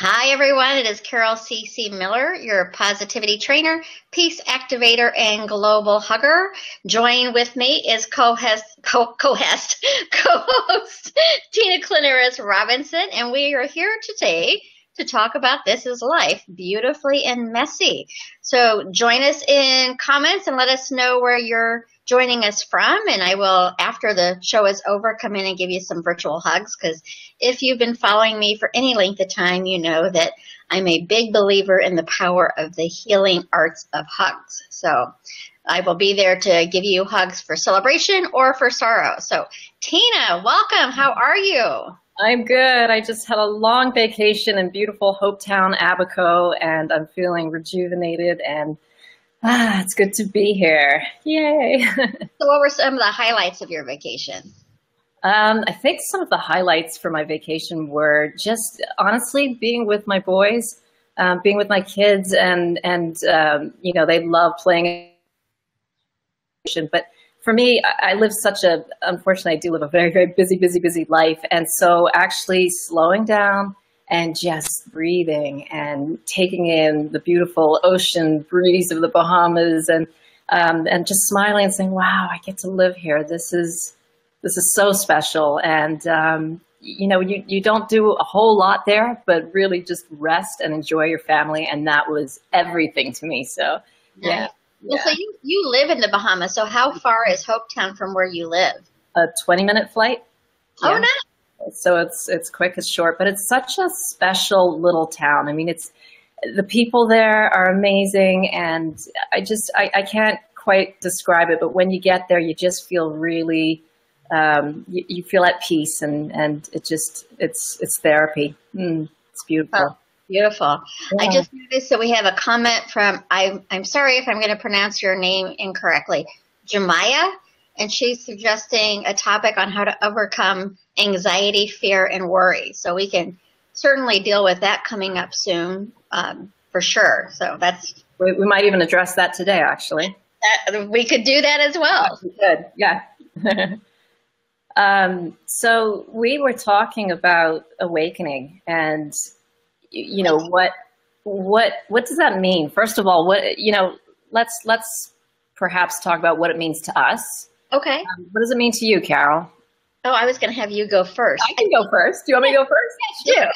Hi, everyone. It is Carol C.C. Miller, your positivity trainer, peace activator, and global hugger. Join with me is co-host Tina Klonaris-Robinson, and we are here today to talk about This is Life, Beautifully and Messy. So join us in comments and let us know where you're joining us from, and I will, after the show is over, come in and give you some virtual hugs, because if you've been following me for any length of time, you know that I'm a big believer in the power of the healing arts of hugs. So I will be there to give you hugs for celebration or for sorrow. So Tina, welcome. How are you? I'm good. I just had a long vacation in beautiful Hopetown, Abaco, and I'm feeling rejuvenated and it's good to be here. Yay. So what were some of the highlights of your vacation? I think some of the highlights for my vacation were just honestly being with my boys, being with my kids, and you know, they love playing. But for me, I live unfortunately, I do live a very, very busy life. And so actually slowing down and just breathing and taking in the beautiful ocean breeze of the Bahamas and just smiling and saying, wow, I get to live here. This is so special. And, you know, you don't do a whole lot there, but really just rest and enjoy your family. And that was everything to me. So, yeah. Well, so you live in the Bahamas. So how far is Hopetown from where you live? A 20-minute flight. Oh, nice. So it's quick, it's short, but it's such a special little town. I mean, the people there are amazing, and I can't quite describe it, but when you get there, you just feel really, you feel at peace, and it's therapy. It's beautiful. Oh, beautiful. Yeah. I just noticed that we have a comment from, I'm sorry if I'm going to pronounce your name incorrectly, Jemiah. And she's suggesting a topic on how to overcome anxiety, fear, and worry. So we can certainly deal with that coming up soon, for sure. So we might even address that today, actually. We could do that as well. We could, yeah. So we were talking about awakening, and you know, what does that mean? First of all, let's perhaps talk about what it means to us. Okay. What does it mean to you, Carol? Oh, I was going to have you go first. I can go first. Do you want me to go first? Yes, sure.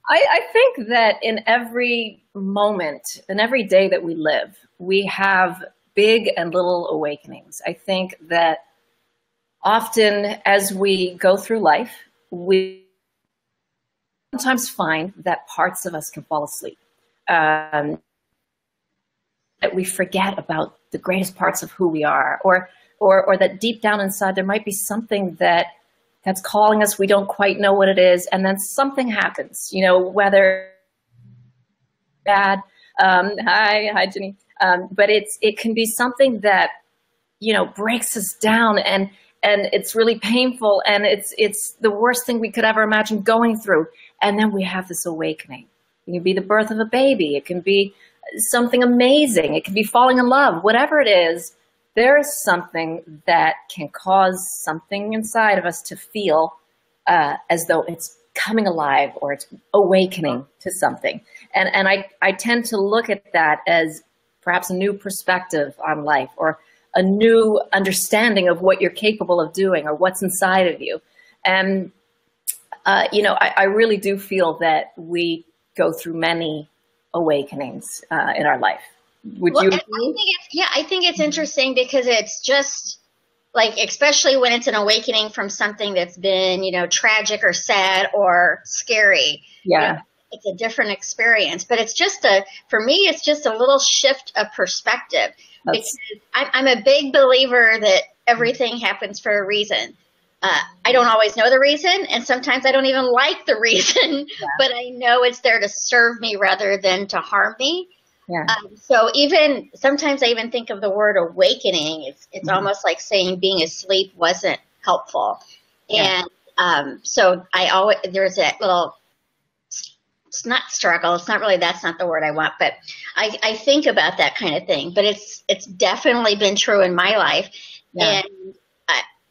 I think that in every moment, in every day that we live, we have big and little awakenings. I think that often as we go through life, we sometimes find that parts of us can fall asleep. That we forget about the greatest parts of who we are, or that deep down inside there might be something that's calling us. We don't quite know what it is, and then something happens. You know, whether bad. Hi, Jenny. But it can be something that, you know, breaks us down, and it's really painful, and it's the worst thing we could ever imagine going through. And then we have this awakening. It can be the birth of a baby. It can be something amazing. It can be falling in love. Whatever it is, there is something that can cause something inside of us to feel as though it's coming alive, or it's awakening to something. And I tend to look at that as perhaps a new perspective on life, or a new understanding of what you're capable of doing, or what's inside of you. And, you know, I really do feel that we go through many awakenings in our life. Would you agree? I think it's interesting, because it's just like, especially when it's an awakening from something that's been, you know, tragic or sad or scary. Yeah. You know, it's a different experience, but it's just for me, it's just a little shift of perspective. Because I'm a big believer that everything happens for a reason. I don't always know the reason, and sometimes I don't even like the reason, but I know it's there to serve me rather than to harm me. Yeah. So sometimes I even think of the word awakening. It's almost like saying being asleep wasn't helpful. Yeah. And so there's that little, it's not struggle. It's not really, that's not the word I want, but I think about that kind of thing. But it's definitely been true in my life. Yeah. And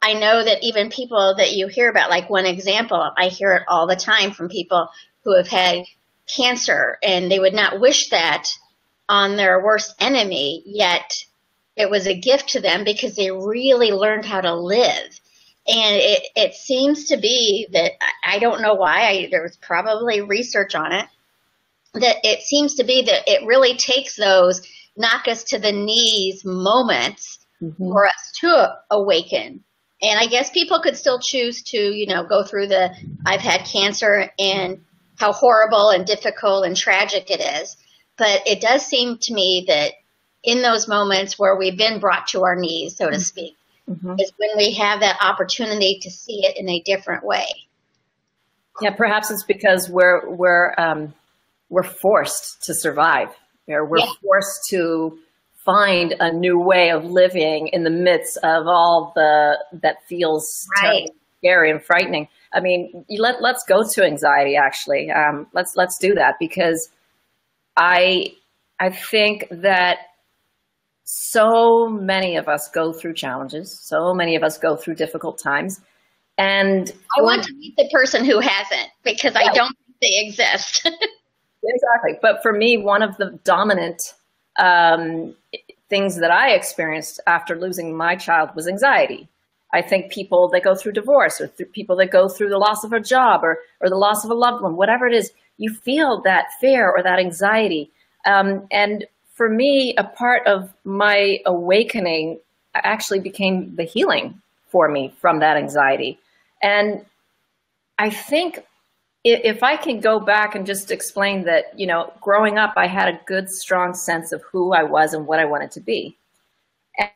I know that even people that you hear about, like one example, I hear it all the time from people who have had cancer, and they would not wish that on their worst enemy, yet it was a gift to them because they really learned how to live. And it seems to be that, I don't know why, there was probably research on it, that it seems to be that it really takes those knock us to the knees moments for us to awaken. And I guess people could still choose to, you know, go through the, I've had cancer and how horrible and difficult and tragic it is. But it does seem to me that in those moments where we've been brought to our knees, so to speak, is when we have that opportunity to see it in a different way. Yeah, perhaps it's because we're forced to survive. We're forced to find a new way of living in the midst of all that feels scary and frightening. I mean, let's go to anxiety. Actually, let's do that, because I think that so many of us go through challenges. So many of us go through difficult times. And I want to meet the person who hasn't, because I don't think they exist. Exactly. But for me, one of the dominant things that I experienced after losing my child was anxiety. I think people that go through divorce, or people that go through the loss of a job, or the loss of a loved one, whatever it is, you feel that fear or that anxiety. And for me, a part of my awakening actually became the healing for me from that anxiety. And I think if I can go back and just explain that, you know, growing up, I had a good, strong sense of who I was and what I wanted to be. And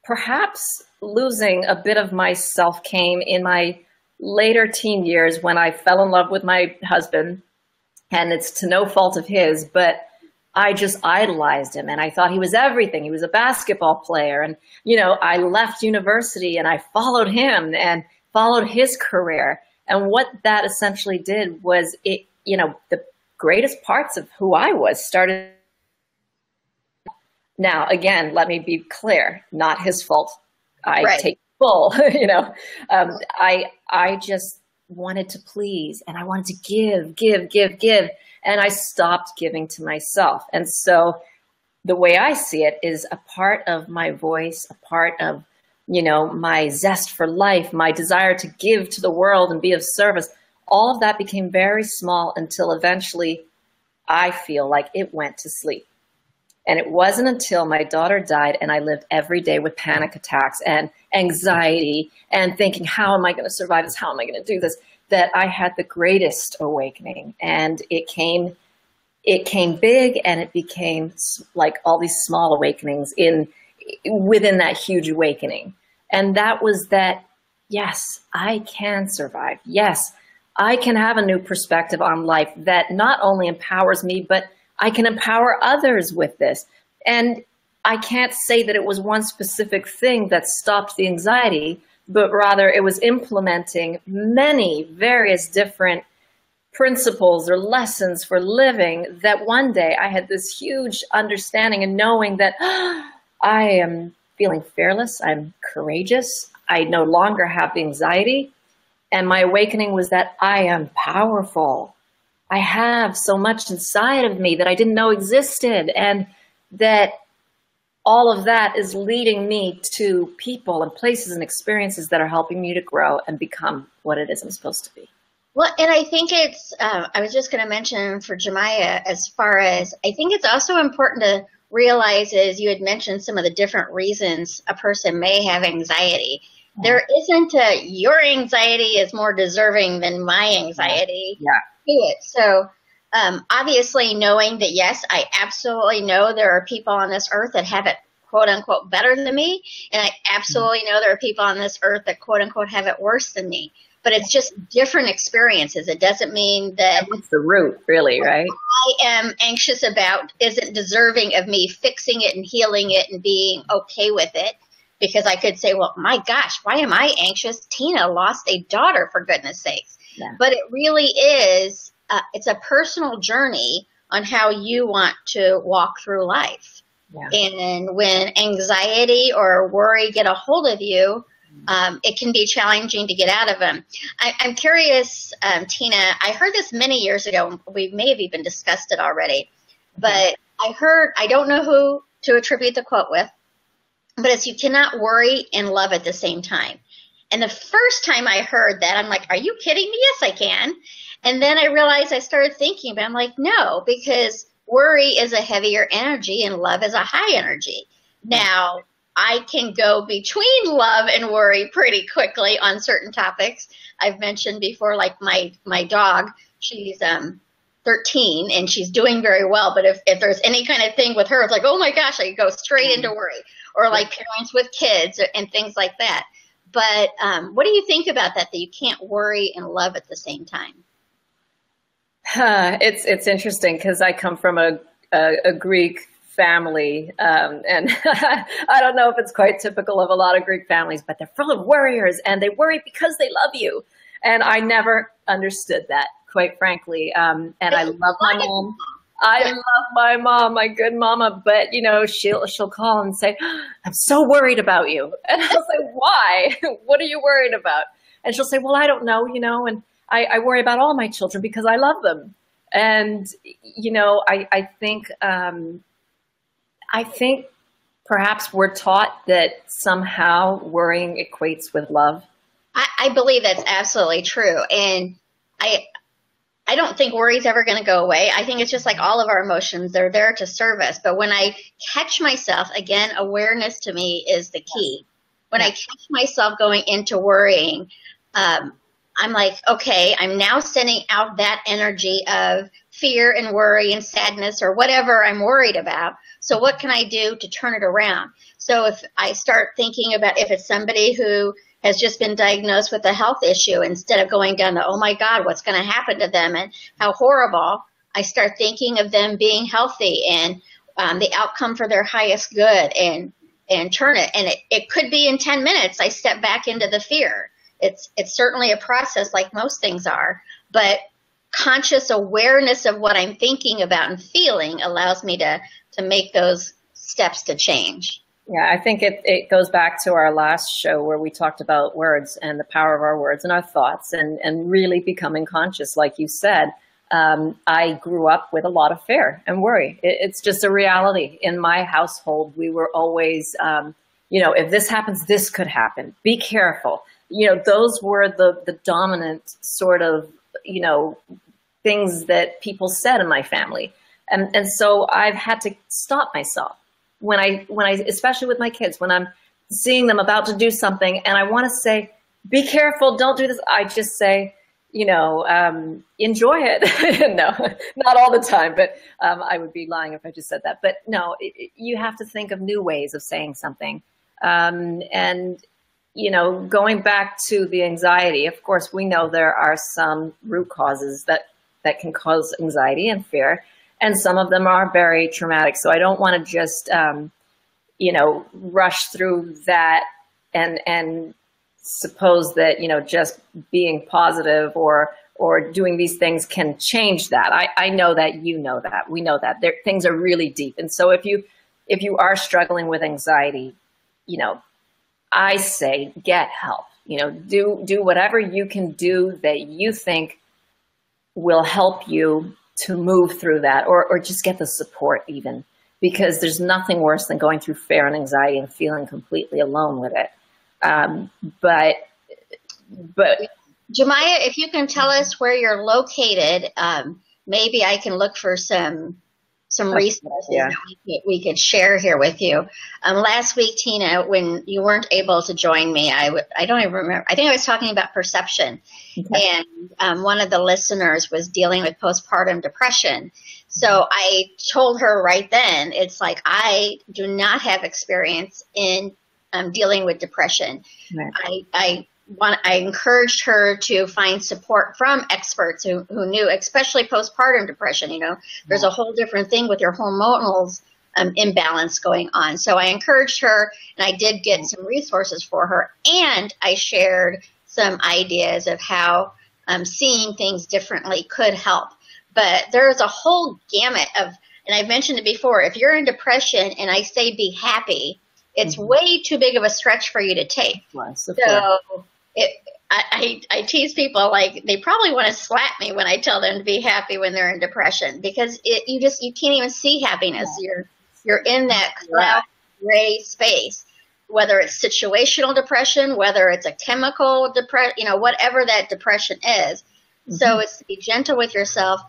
perhaps losing a bit of myself came in my later teen years when I fell in love with my husband, and it's to no fault of his, but I just idolized him and I thought he was everything. He was a basketball player, and, you know, I left university and I followed him and followed his career. And what that essentially did was, it, you know, the greatest parts of who I was started. Now, again, let me be clear, not his fault. I take full, you know, I just wanted to please, and I wanted to give. And I stopped giving to myself. And so the way I see it is a part of my voice, a part of, you know, my zest for life, my desire to give to the world and be of service. All of that became very small until eventually I feel like it went to sleep. And it wasn't until my daughter died and I lived every day with panic attacks and anxiety and thinking, how am I going to survive this? How am I going to do this? That I had the greatest awakening. And it came big, and it became like all these small awakenings within that huge awakening. And that was that, yes, I can survive. Yes, I can have a new perspective on life that not only empowers me, but I can empower others with this. And I can't say that it was one specific thing that stopped the anxiety, but rather it was implementing many various different principles or lessons for living, that one day I had this huge understanding and knowing that I am feeling fearless, I'm courageous, I no longer have the anxiety. And my awakening was that I am powerful. I have so much inside of me that I didn't know existed, and that all of that is leading me to people and places and experiences that are helping me to grow and become what it is I'm supposed to be. Well, and I think it's, I was just going to mention for Jemiah, as far as, I think it's also important to realize, as you had mentioned, some of the different reasons a person may have anxiety. There isn't your anxiety is more deserving than my anxiety to it. So obviously knowing that, yes, I absolutely know there are people on this earth that have it, quote unquote, better than me. And I absolutely know there are people on this earth that, quote unquote, have it worse than me. But it's just different experiences. It doesn't mean that what's the root, really, right? I am anxious about isn't deserving of me fixing it and healing it and being okay with it. Because I could say, well, my gosh, why am I anxious? Tina lost a daughter, for goodness sakes. Yeah. But it really is, it's a personal journey on how you want to walk through life. Yeah. And when anxiety or worry get a hold of you, it can be challenging to get out of them. I'm curious, Tina, I heard this many years ago. We may have even discussed it already, but I don't know who to attribute the quote with, but it's you cannot worry and love at the same time. And the first time I heard that, I'm like, are you kidding me? Yes, I can. And then I realized I started thinking, but I'm like, no, because worry is a heavier energy and love is a high energy. Now, I can go between love and worry pretty quickly on certain topics. I've mentioned before, like my dog, she's 13 and she's doing very well. But if there's any kind of thing with her, it's like, oh my gosh, I go straight into worry. Or like parents with kids and things like that. But what do you think about that you can't worry and love at the same time? It's interesting because I come from a Greek family, and I don't know if it's quite typical of a lot of Greek families, but they're full of worriers and they worry because they love you. And I never understood that, quite frankly. And I love my mom. I love my mom, my good mama, but you know, she'll call and say, I'm so worried about you. And I'll say, why? What are you worried about? And she'll say, well, I don't know, you know, and I worry about all my children because I love them. And, you know, I think perhaps we're taught that somehow worrying equates with love. I believe that's absolutely true. And I don't think worry is ever going to go away. I think it's just like all of our emotions. They're there to serve us. But when I catch myself, again, awareness to me is the key. When I catch myself going into worrying, I'm like, okay, I'm now sending out that energy of fear and worry and sadness or whatever I'm worried about. So what can I do to turn it around? So if I start thinking about if it's somebody who has just been diagnosed with a health issue, instead of going down to, oh my God, what's going to happen to them and how horrible, I start thinking of them being healthy and the outcome for their highest good and turn it. And it could be in 10 minutes, I step back into the fear. It's certainly a process like most things are, but conscious awareness of what I'm thinking about and feeling allows me to make those steps to change. Yeah, I think it goes back to our last show where we talked about words and the power of our words and our thoughts and really becoming conscious, like you said. I grew up with a lot of fear and worry. It's just a reality. In my household, we were always, you know, if this happens, this could happen. Be careful. You know, those were the dominant sort of, you know, things that people said in my family. And so I've had to stop myself when I, especially with my kids, when I'm seeing them about to do something and I want to say, be careful, don't do this. I just say, you know, enjoy it. No, not all the time, but I would be lying if I just said that. But no, you have to think of new ways of saying something. And, you know, going back to the anxiety, of course, we know there are some root causes that can cause anxiety and fear. And some of them are very traumatic. So I don't want to just, you know, rush through that and suppose that, you know, just being positive or doing these things can change that. I know that, you know that, we know that things are really deep. And so if you are struggling with anxiety, you know, I say get help, you know, do whatever you can do that you think will help you to move through that, or just get the support even, because there's nothing worse than going through fear and anxiety and feeling completely alone with it. But Jemiah, if you can tell us where you're located, maybe I can look for some resources that we could share here with you. Last week, Tina, when you weren't able to join me, I don't even remember. I think I was talking about perception. Okay. And one of the listeners was dealing with postpartum depression. So I told her right then, it's like, I do not have experience in dealing with depression. Right. I encouraged her to find support from experts who knew, especially postpartum depression. You know, there's a whole different thing with your hormonal imbalance going on. So I encouraged her, and I did get some resources for her, and I shared some ideas of how seeing things differently could help. But there's a whole gamut of, and I've mentioned it before, if you're in depression and I say be happy, it's way too big of a stretch for you to take. So I tease people, like, they probably want to slap me when I tell them to be happy when they're in depression, because you can't even see happiness. You're in that cloud gray space, whether it's situational depression, whether it's a chemical depression, whatever that depression is. So it's to be gentle with yourself,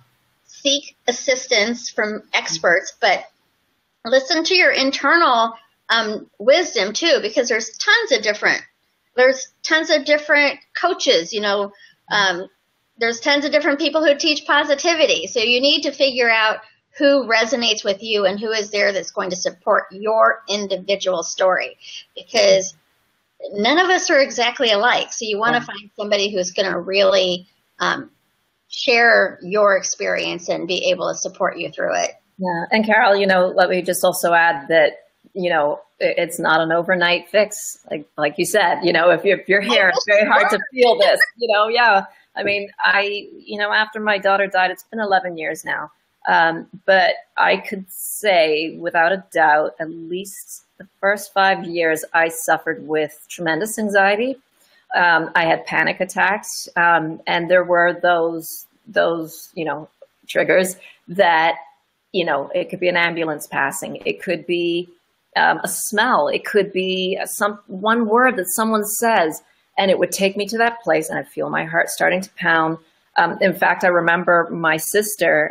seek assistance from experts, but listen to your internal wisdom too, because there's tons of different coaches, there's tons of different people who teach positivity. So you need to figure out who resonates with you and who is there that's going to support your individual story, because none of us are exactly alike. So you want to find somebody who's going to really share your experience and be able to support you through it. Yeah. And Carol, let me just also add that, it's not an overnight fix. Like you said, if you're here, it's very hard to feel this, yeah. I mean, after my daughter died, it's been 11 years now. But I could say without a doubt, at least the first 5 years, I suffered with tremendous anxiety. I had panic attacks. And there were those, triggers that, it could be an ambulance passing. It could be a smell. It could be one word that someone says, and it would take me to that place, and I'd feel my heart starting to pound. In fact, I remember my sister,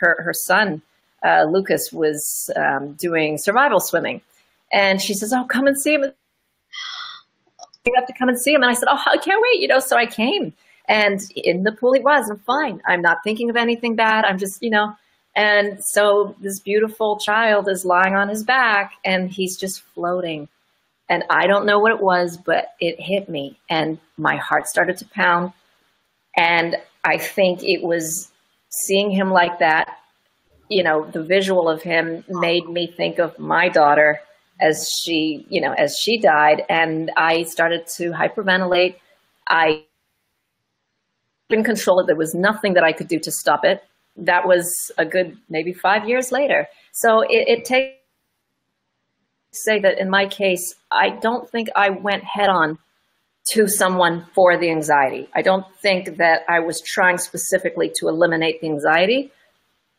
her son, Lucas, was doing survival swimming, and she says, "Oh, come and see him. You have to come and see him." And I said, "Oh, I can't wait." So I came, and in the pool he was. I'm fine. I'm not thinking of anything bad. I'm just, And so this beautiful child is lying on his back, and he's just floating. And I don't know what it was, but it hit me, and my heart started to pound. And I think it was seeing him like that, the visual of him made me think of my daughter as she died. And I started to hyperventilate. I couldn't control it. There was nothing that I could do to stop it. That was a good maybe 5 years later. So it takes to say that in my case, I don't think I went head on to someone for the anxiety. I don't think that I was trying specifically to eliminate the anxiety.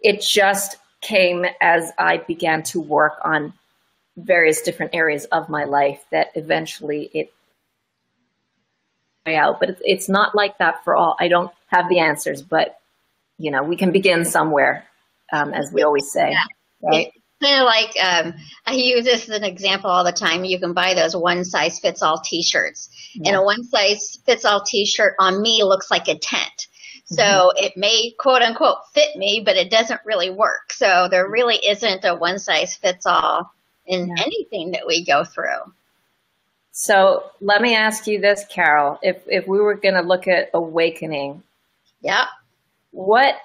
It just came as I began to work on various different areas of my life that eventually it out. But it's not like that for all. I don't have the answers, but we can begin somewhere, as we always say. Yeah. Right? It's kind of like, I use this as an example all the time. You can buy those one-size-fits-all T-shirts. Yeah. And a one-size-fits-all T-shirt on me looks like a tent. So it may, quote unquote, fit me, but it doesn't really work. So there really isn't a one-size-fits-all in anything that we go through. So let me ask you this, Carol. If we were going to look at awakening, what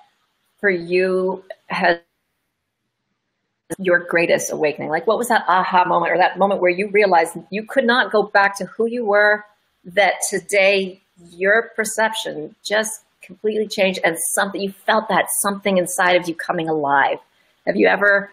for you has your greatest awakening? Like, what was that aha moment, or that moment where you realized you could not go back to who you were, that today your perception just completely changed, and you felt that something inside of you coming alive? Have you ever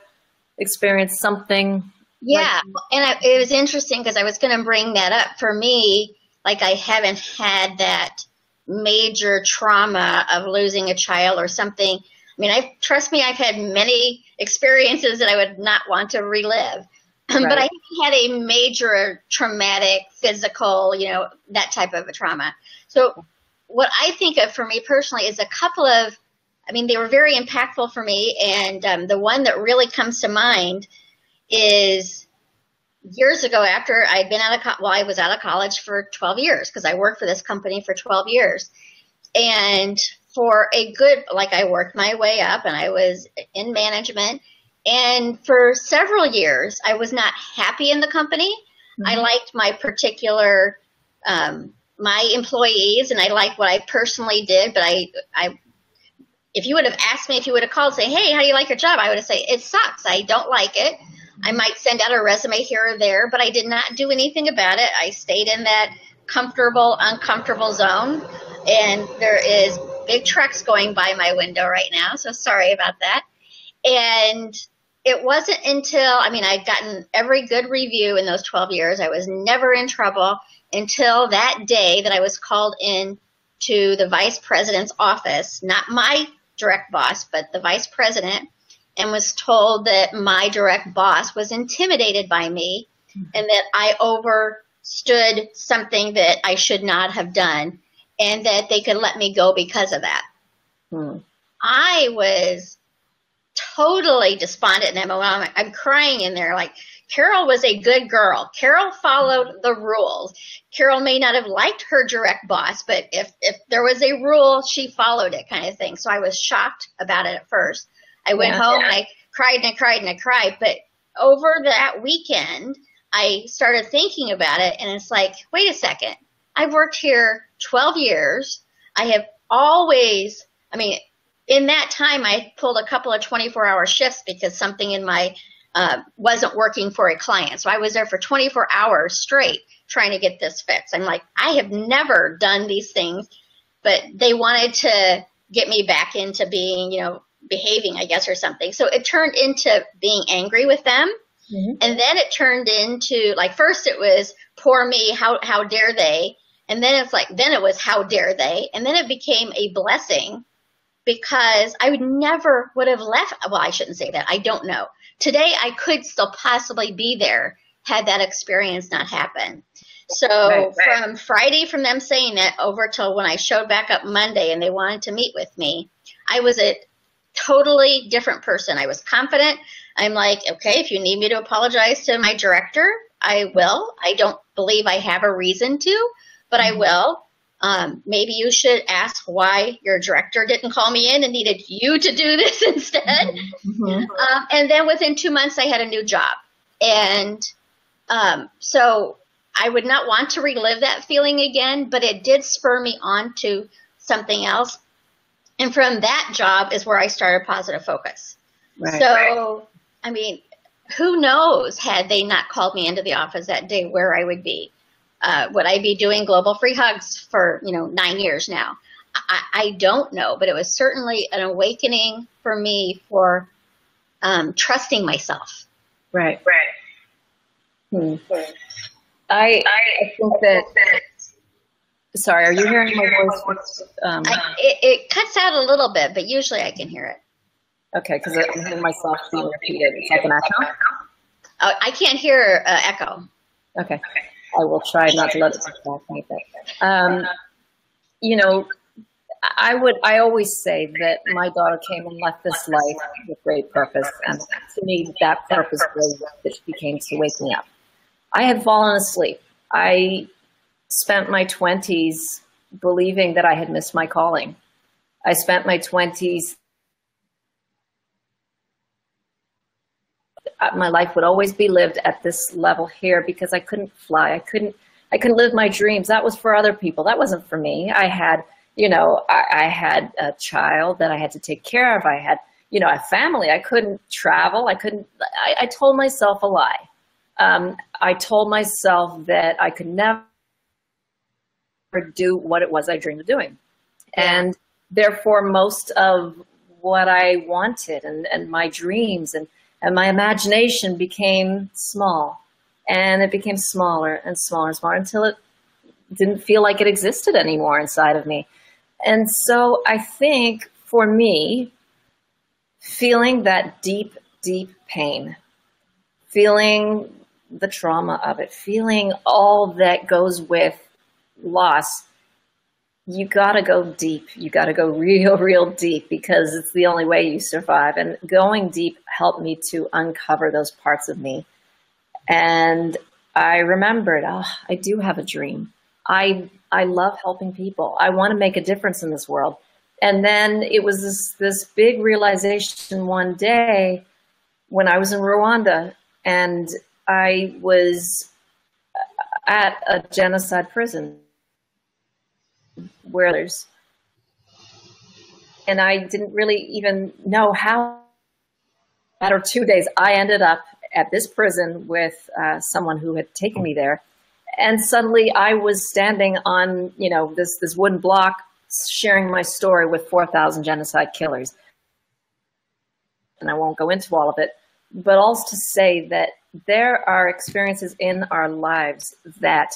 experienced something? Yeah. And it was interesting because I was going to bring that up. For me, like, I haven't had that major trauma of losing a child or something. I mean, trust me, I've had many experiences that I would not want to relive, but I haven't had a major traumatic, physical, that type of a trauma. So what I think of for me personally is a couple of, they were very impactful for me. And the one that really comes to mind is years ago, after I'd been I was out of college for 12 years because I worked for this company for 12 years. And for I worked my way up and I was in management. And for several years, I was not happy in the company. I liked my particular, my employees, and I liked what I personally did. But if you would have asked me, if you would have called and say, "Hey, how do you like your job?" I would have said, "It sucks. I don't like it." I might send out a resume here or there, but I did not do anything about it. I stayed in that comfortable, uncomfortable zone. And there is big trucks going by my window right now, so sorry about that. And it wasn't until, I mean, I'd gotten every good review in those 12 years. I was never in trouble until that day that I was called in to the vice president's office, not my direct boss, but the vice president, and was told that my direct boss was intimidated by me and that I overstood something that I should not have done and that they could let me go because of that. I was totally despondent in that moment. I'm crying in there like, Carol was a good girl. Carol followed the rules. Carol may not have liked her direct boss, but if there was a rule, she followed it, kind of thing. So I was shocked about it at first. I went home and I cried and I cried and I cried. But over that weekend, I started thinking about it, and it's like, wait a second. I've worked here 12 years. I have always, I mean, in that time, I pulled a couple of 24-hour shifts because something in my wasn't working for a client. So I was there for 24 hours straight trying to get this fixed. I'm like, I have never done these things, but they wanted to get me back into being, behaving, I guess, or something. So it turned into being angry with them. And then it turned into, like, first it was, poor me, how dare they? And then it's like, then it was, how dare they? And then it became a blessing because I never would have left. Well, I shouldn't say that. I don't know. Today, I could still possibly be there had that experience not happened. So from Friday, from them saying that over till when I showed back up Monday and they wanted to meet with me, I was a totally different person. I was confident. I'm like, okay, if you need me to apologize to my director, I will. I don't believe I have a reason to, but I will. Maybe you should ask why your director didn't call me in and needed you to do this instead. And then within 2 months, I had a new job. And so I would not want to relive that feeling again, but it did spur me on to something else. And from that job is where I started Positive Focus. I mean, who knows, had they not called me into the office that day, where I would be. Would I be doing Global Free Hugs for, 9 years now? I don't know, but it was certainly an awakening for me for trusting myself. I think that, sorry, are you hearing my voice? It cuts out a little bit, but usually I can hear it. Okay, because I'm hearing myself being repeated. It's like an echo? Oh, I can't hear echo. Okay. I will try not to let it distract me. I always say that my daughter came and left this life with great purpose. And to me, that purpose was that she came to wake me up. I had fallen asleep. I spent my 20s believing that I had missed my calling. I spent my 20s, my life would always be lived at this level here because I couldn't fly. I couldn't live my dreams. That was for other people. That wasn't for me. I had, I had a child that I had to take care of. I had, a family. I couldn't travel. I told myself a lie. I told myself that I could never do what it was I dreamed of doing. And therefore, most of what I wanted and my dreams and my imagination became small, and it became smaller and smaller and smaller until it didn't feel like it existed anymore inside of me. And so I think for me, feeling that deep, deep pain, feeling the trauma of it, feeling all that goes with loss, you got to go deep. You got to go real, real deep because it's the only way you survive. And going deep helped me to uncover those parts of me. And I remembered, I do have a dream. I love helping people. I want to make a difference in this world. And then it was this big realization one day when I was in Rwanda and I was at a genocide prison where there's, and I didn't really even know how. After 2 days, I ended up at this prison with someone who had taken me there, and suddenly I was standing on, this wooden block, sharing my story with 4,000 genocide killers. And I won't go into all of it, but also to say that there are experiences in our lives that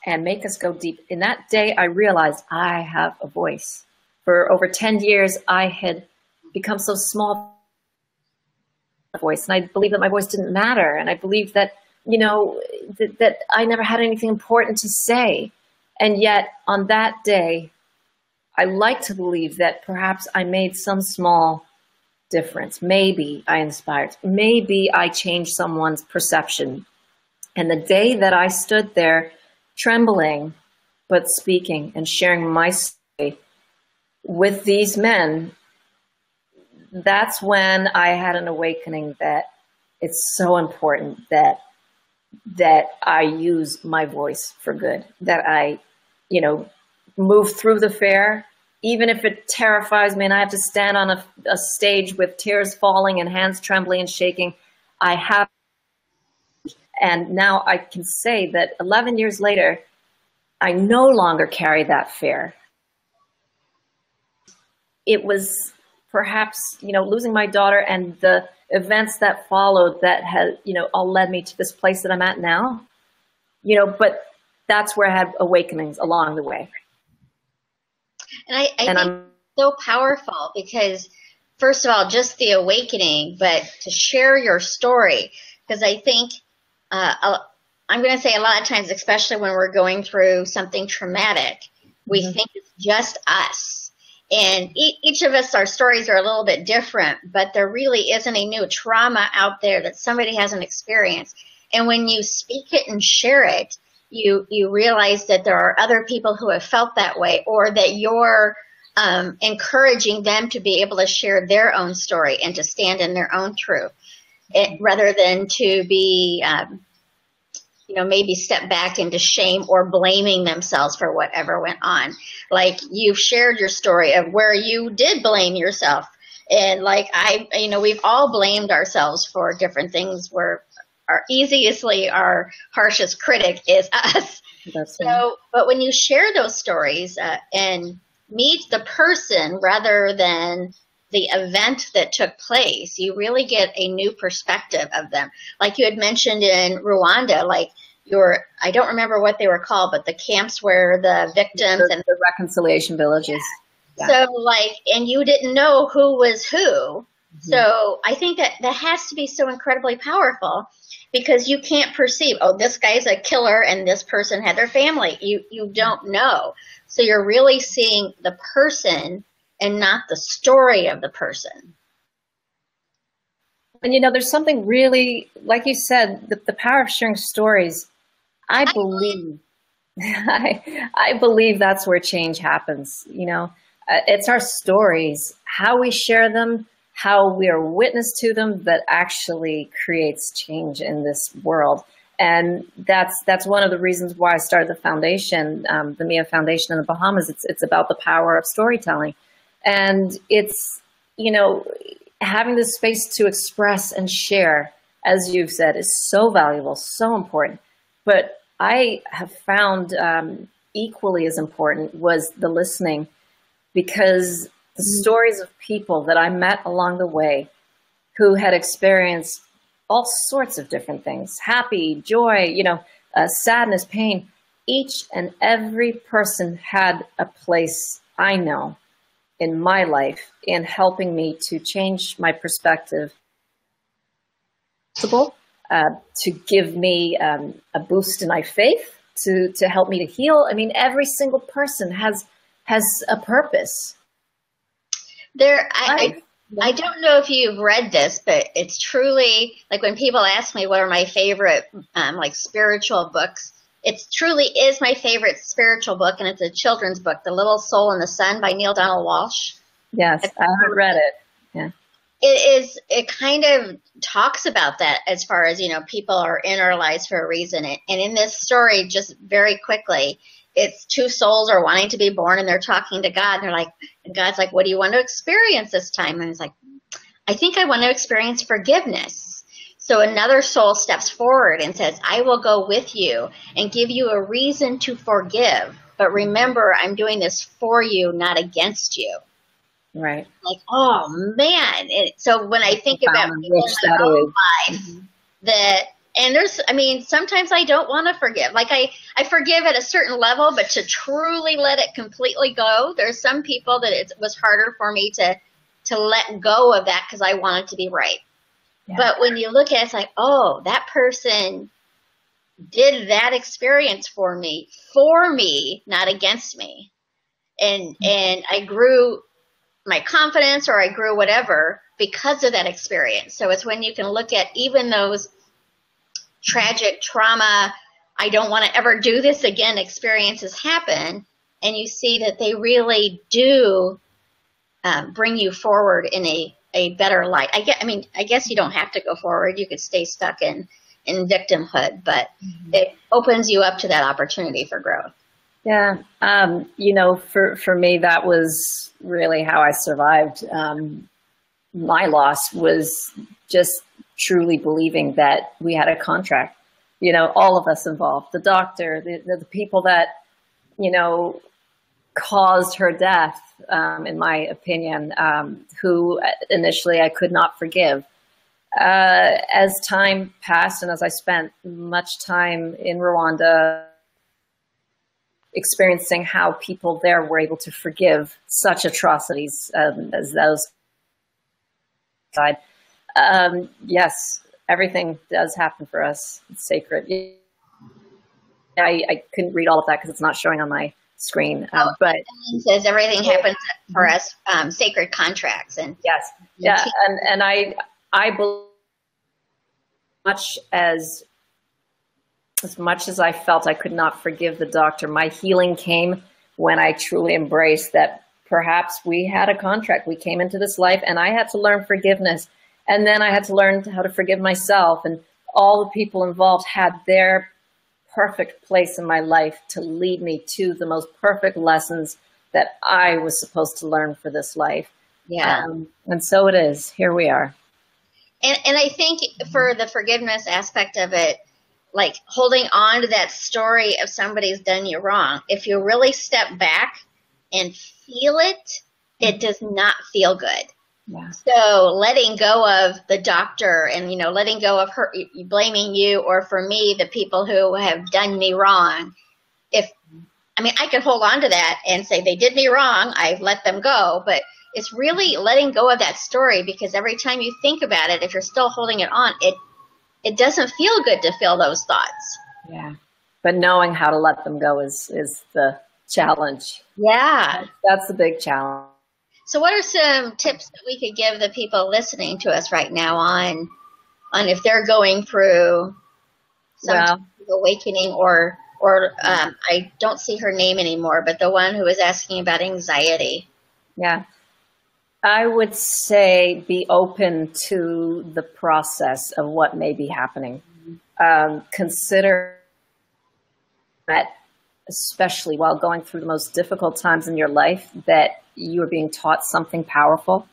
and make us go deep. In that day, I realized I have a voice. For over 10 years, I had become so small voice, and I believed that my voice didn't matter, and I believed that, you know, that I never had anything important to say. And yet, on that day, I like to believe that perhaps I made some small difference. Maybe I inspired. Maybe I changed someone's perception. And the day that I stood there trembling, but speaking and sharing my story with these men, that's when I had an awakening that it's so important that I use my voice for good, that I, you know, move through the fair, even if it terrifies me and I have to stand on a stage with tears falling and hands trembling and shaking. I have. And now I can say that 11 years later, I no longer carry that fear. It was perhaps, you know, losing my daughter and the events that followed that had, you know, all led me to this place that I'm at now, you know, but that's where I had awakenings along the way. And I think it's so powerful because, first of all, just the awakening, but to share your story, because I think I'm going to say a lot of times, especially when we're going through something traumatic, we think it's just us. And each of us, our stories are a little bit different, but there really isn't a new trauma out there that somebody hasn't experienced. And when you speak it and share it, you realize that there are other people who have felt that way, or that you're encouraging them to be able to share their own story and to stand in their own truth, rather than to be, you know, maybe step back into shame or blaming themselves for whatever went on. Like you've shared your story of where you did blame yourself. And like you know, we've all blamed ourselves for different things where our harshest critic is us. But when you share those stories and meet the person rather than the event that took place, you really get a new perspective of them. Like you had mentioned in Rwanda, like I don't remember what they were called, but the camps where the victims and the reconciliation villages. Yeah. So like, and you didn't know who was who. So I think that has to be so incredibly powerful, because you can't perceive, oh, this guy's a killer and this person had their family. You don't know. So you're really seeing the person and not the story of the person. And, you know, there's something really, like you said, the power of sharing stories. I believe that's where change happens. You know, it's our stories, how we share them, how we are witness to them, that actually creates change in this world. And that's one of the reasons why I started the foundation, the Mia Foundation in the Bahamas. It's about the power of storytelling. And it's, you know, having the space to express and share, as you've said, is so valuable, so important. But I have found equally as important was the listening, because the stories of people that I met along the way who had experienced all sorts of different things, happy, joy, you know, sadness, pain, each and every person had a place, I know, in my life in helping me to change my perspective, to give me a boost in my faith, to help me to heal. I mean, every single person has a purpose. I don't know if you've read this, but it's truly, like when people ask me what are my favorite like spiritual books, it truly is my favorite spiritual book, and it's a children's book, The Little Soul in the Sun by Neil Donald Walsh. Yes, I haven't read it. Yeah. It kind of talks about that, as far as, you know, people are in our lives for a reason. And in this story, just very quickly, it's two souls are wanting to be born, and they're talking to God, and they're like, and God's like, what do you want to experience this time? And he's like, I think I want to experience forgiveness. So another soul steps forward and says, I will go with you and give you a reason to forgive. But remember, I'm doing this for you, not against you. Right. Like, oh man. So when I think about Found and people rich in my that own is. life that, and there's, I mean, sometimes I don't want to forgive. Like I forgive at a certain level, but to truly let it completely go, there's some people that it was harder for me to let go of that because I wanted to be right. Yeah. But when you look at it, it's like, oh, that person did that experience for me, not against me. And I grew my confidence, or I grew whatever because of that experience. So it's when you can look at even those tragic trauma, I don't want to ever do this again experiences happen, and you see that they really do bring you forward in a better light. I guess you don't have to go forward. You could stay stuck in victimhood, but it opens you up to that opportunity for growth. Yeah. For me, that was really how I survived. My loss was just truly believing that we had a contract, all of us involved, the doctor, the people that, caused her death, in my opinion, who initially I could not forgive. As time passed and as I spent much time in Rwanda experiencing how people there were able to forgive such atrocities as those. Yes, everything does happen for us. It's sacred. I couldn't read all of that because it's not showing on my screen. But it says everything happens for us, sacred contracts. And yes, yeah, and I believe as much as I felt I could not forgive the doctor, my healing came when I truly embraced that perhaps we had a contract. We came into this life and I had to learn forgiveness. And then I had to learn how to forgive myself. And all the people involved had their perfect place in my life to lead me to the most perfect lessons that I was supposed to learn for this life. Yeah. And so it is. Here we are. And I think for the forgiveness aspect of it, like holding on to that story of somebody's done you wrong, if you really step back and feel it, it does not feel good. Yeah. So letting go of the doctor and, letting go of her blaming you, or for me, the people who have done me wrong. I could hold on to that and say they did me wrong, I've let them go, but it's really letting go of that story, because every time you think about it, if you're still holding it on, it doesn't feel good to feel those thoughts. Yeah. But knowing how to let them go is the challenge. Yeah. That's the big challenge. So what are some tips that we could give the people listening to us right now on if they're going through some type of awakening, or I don't see her name anymore, but the one who was asking about anxiety? Yeah. I would say be open to the process of what may be happening. Consider that, especially while going through the most difficult times in your life, that you are being taught something powerful.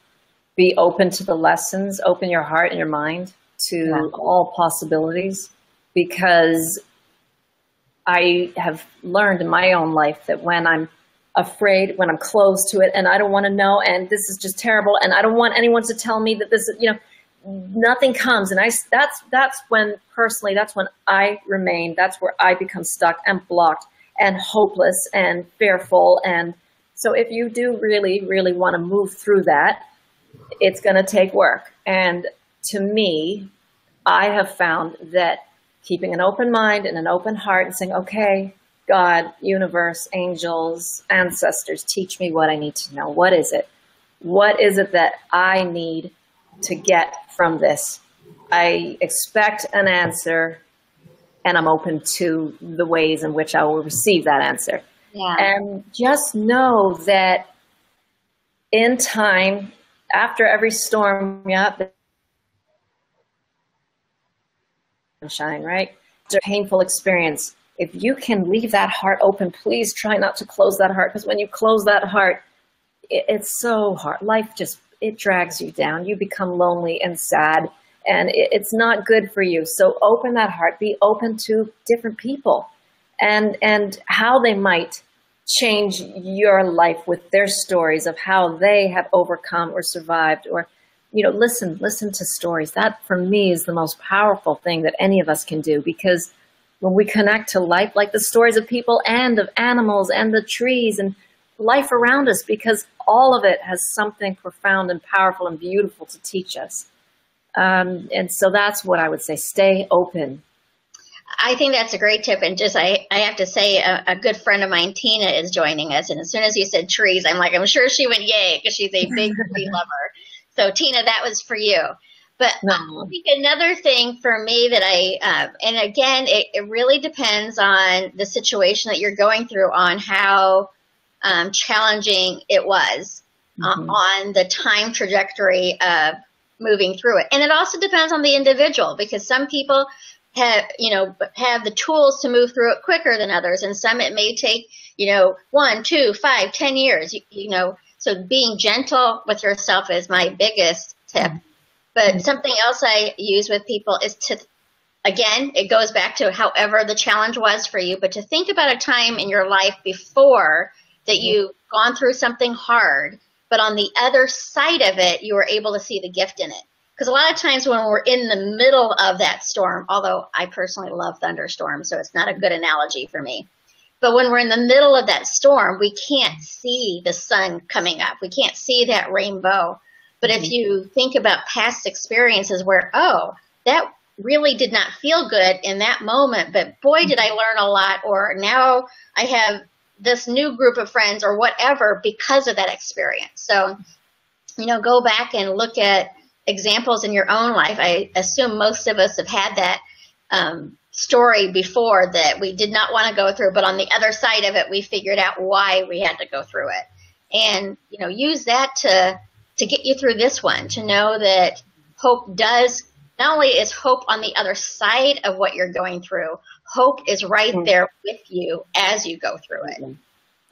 Be open to the lessons, open your heart and your mind to all possibilities, because I have learned in my own life that when I'm afraid, when I'm closed to it and I don't want to know, and this is just terrible, and I don't want anyone to tell me that this is, nothing comes. And that's when personally, that's when I remain, that's where I become stuck and blocked and hopeless and fearful. And so if you do really, really want to move through that, it's going to take work. And to me, I have found that keeping an open mind and an open heart and saying, okay, God, universe, angels, ancestors, teach me what I need to know. What is it? What is it that I need to get from this? I expect an answer, and I'm open to the ways in which I will receive that answer. Yeah. And just know that in time, after every storm, sunshine, right? It's a painful experience. If you can leave that heart open, please try not to close that heart, because when you close that heart, it's so hard. Life it drags you down. You become lonely and sad, and it's not good for you. So open that heart. Be open to different people and how they might change your life with their stories of how they have overcome or survived, or, listen to stories. That for me is the most powerful thing that any of us can do, because when we connect to life, like the stories of people and of animals and the trees and life around us, because all of it has something profound and powerful and beautiful to teach us. And so that's what I would say. Stay open. I think that's a great tip. And just, I have to say, a good friend of mine, Tina, is joining us. And as soon as you said trees, I'm like, I'm sure she went yay, because she's a big tree lover. So Tina, that was for you. But No. I think another thing for me that and again, it really depends on the situation that you're going through, on how challenging it was, on the time trajectory of moving through it. And it also depends on the individual, because some people have the tools to move through it quicker than others. And some it may take, 1, 2, 5, 10 years, so being gentle with yourself is my biggest tip. But something else I use with people is to, again, it goes back to however the challenge was for you, but to think about a time in your life before that you've gone through something hard, but on the other side of it, you were able to see the gift in it. Because a lot of times when we're in the middle of that storm, although I personally love thunderstorms, so it's not a good analogy for me, but when we're in the middle of that storm, we can't see the sun coming up. We can't see that rainbow. But if you think about past experiences where, oh, that really did not feel good in that moment, but boy, did I learn a lot, or now I have this new group of friends or whatever because of that experience. So, go back and look at examples in your own life. I assume most of us have had that story before that we did not want to go through, but on the other side of it, we figured out why we had to go through it. And, use that to get you through this one, to know that hope does, not only is hope on the other side of what you're going through, hope is right there with you as you go through it.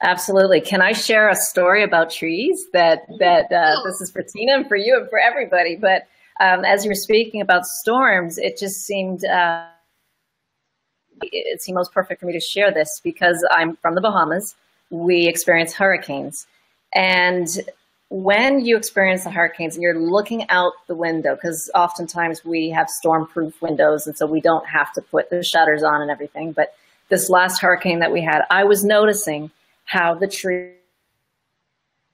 Absolutely. Can I share a story about trees that this is for Tina and for you and for everybody? But as you were speaking about storms, it just seemed most perfect for me to share this, because I'm from the Bahamas. We experience hurricanes. And when you experience the hurricanes and you're looking out the window, because oftentimes we have storm-proof windows, and so we don't have to put the shutters on and everything. But this last hurricane that we had, I was noticing how the tree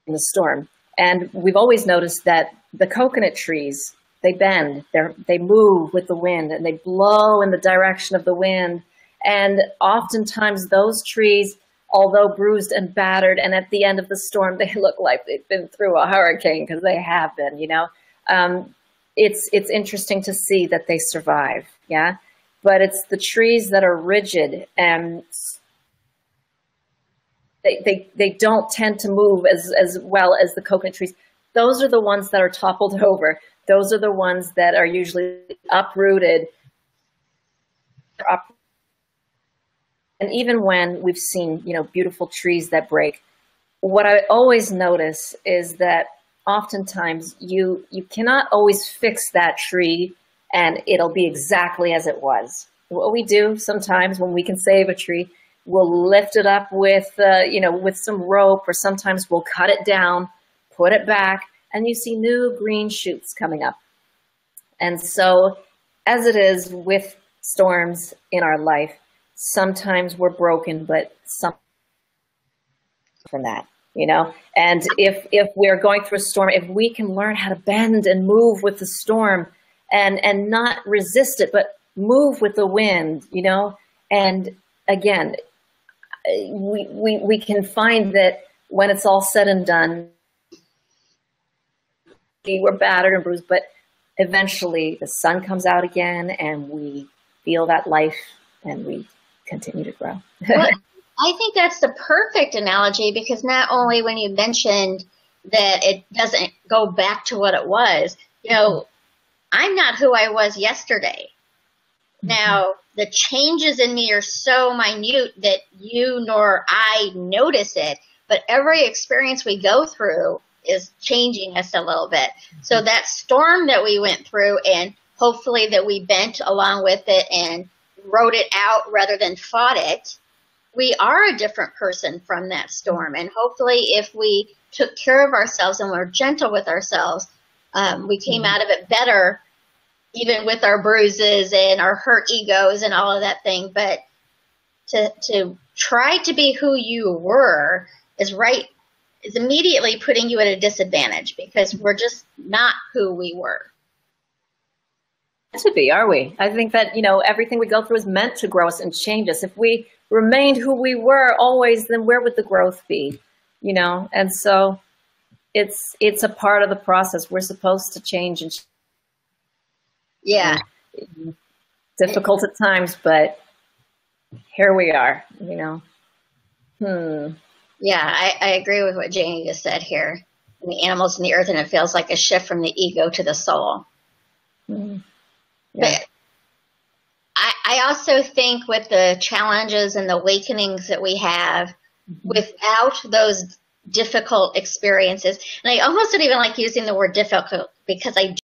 in the storm. And we've always noticed that the coconut trees, they bend, they move with the wind, and they blow in the direction of the wind. And oftentimes those trees, although bruised and battered, and at the end of the storm, they look like they've been through a hurricane, because they have been, It's interesting to see that they survive, yeah? But it's the trees that are rigid, and they don't tend to move as well as the coconut trees. Those are the ones that are toppled over. Those are the ones that are usually uprooted. And even when we've seen, beautiful trees that break, what I always notice is that oftentimes you cannot always fix that tree and it'll be exactly as it was. What we do sometimes when we can save a tree, we'll lift it up with some rope, or sometimes we'll cut it down, put it back, and you see new green shoots coming up. And so as it is with storms in our life, sometimes we're broken, but some from that, and if we're going through a storm, if we can learn how to bend and move with the storm and not resist it, but move with the wind, and again, we can find that when it's all said and done, we're battered and bruised, but eventually the sun comes out again and we feel that life and we continue to grow. Well, I think that's the perfect analogy, because not only when you mentioned that it doesn't go back to what it was, I'm not who I was yesterday. Now, the changes in me are so minute that you nor I notice it, but every experience we go through is changing us a little bit. So that storm that we went through, and hopefully that we bent along with it and wrote it out rather than fought it, we are a different person from that storm. And hopefully if we took care of ourselves and were gentle with ourselves, we came out of it better, even with our bruises and our hurt egos and all of that thing. But to try to be who you were is immediately putting you at a disadvantage, because we're just not who we were. To be, are we? I think that, everything we go through is meant to grow us and change us. If we remained who we were always, then where would the growth be? And so it's a part of the process. We're supposed to change and yeah. Difficult at times, but here we are, Yeah, I agree with what Janie just said here. And the animals in the earth, and it feels like a shift from the ego to the soul. Yeah. But I also think with the challenges and the awakenings that we have, without those difficult experiences, and I almost don't even like using the word difficult, because I